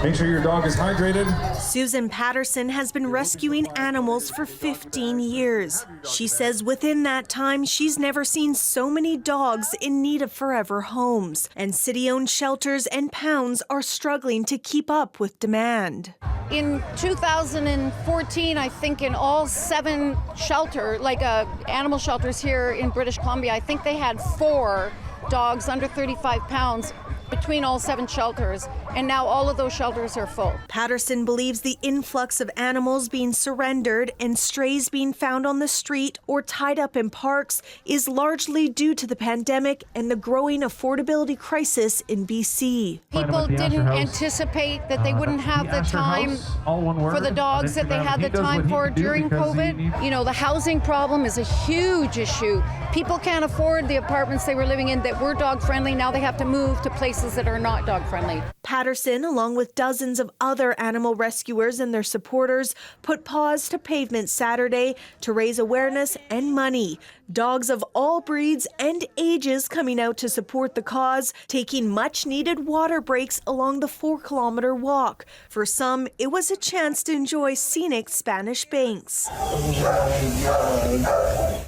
Make sure your dog is hydrated. Susan Patterson has been rescuing animals for 15 years. She says within that time, she's never seen so many dogs in need of forever homes. And city-owned shelters and pounds are struggling to keep up with demand. In 2014, I think in all 7 animal shelters here in British Columbia, I think they had 4 dogs under 35 pounds between all 7 shelters, and now all of those shelters are full. Patterson believes the influx of animals being surrendered and strays being found on the street or tied up in parks is largely due to the pandemic and the growing affordability crisis in BC. People didn't anticipate that they wouldn't have the time for the dogs that they had the time for during COVID. You know, the housing problem is a huge issue. People can't afford the apartments they were living in that were dog friendly. Now they have to move to places that are not dog friendly. Patterson, along with dozens of other animal rescuers and their supporters, put paws to pavement Saturday to raise awareness and money. Dogs of all breeds and ages coming out to support the cause, taking much-needed water breaks along the 4-kilometer walk. For some, it was a chance to enjoy scenic Spanish banks.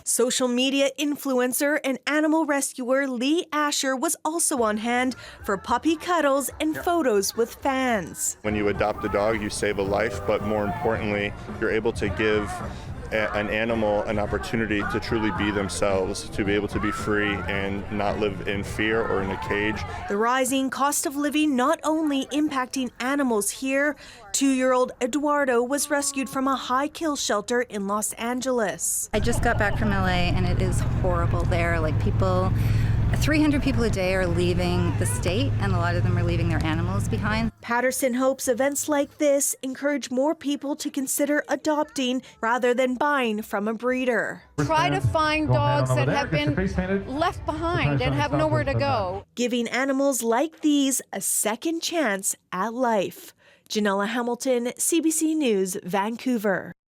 Social media influencer and animal rescuer Lee Asher was also on hand for puppy cuddles and photos with fans. When you adopt a dog, you save a life, but more importantly, you're able to give an animal an opportunity to truly be themselves, to be able to be free and not live in fear or in a cage. The rising cost of living not only impacting animals here. 2-year-old Eduardo was rescued from a high kill shelter in Los Angeles. I just got back from LA and it is horrible there. 300 people a day are leaving the state, and a lot of them are leaving their animals behind. Patterson hopes events like this encourage more people to consider adopting rather than buying from a breeder. Try to find dogs that have been left behind and have nowhere to go. Giving animals like these a second chance at life. Janella Hamilton, CBC News, Vancouver.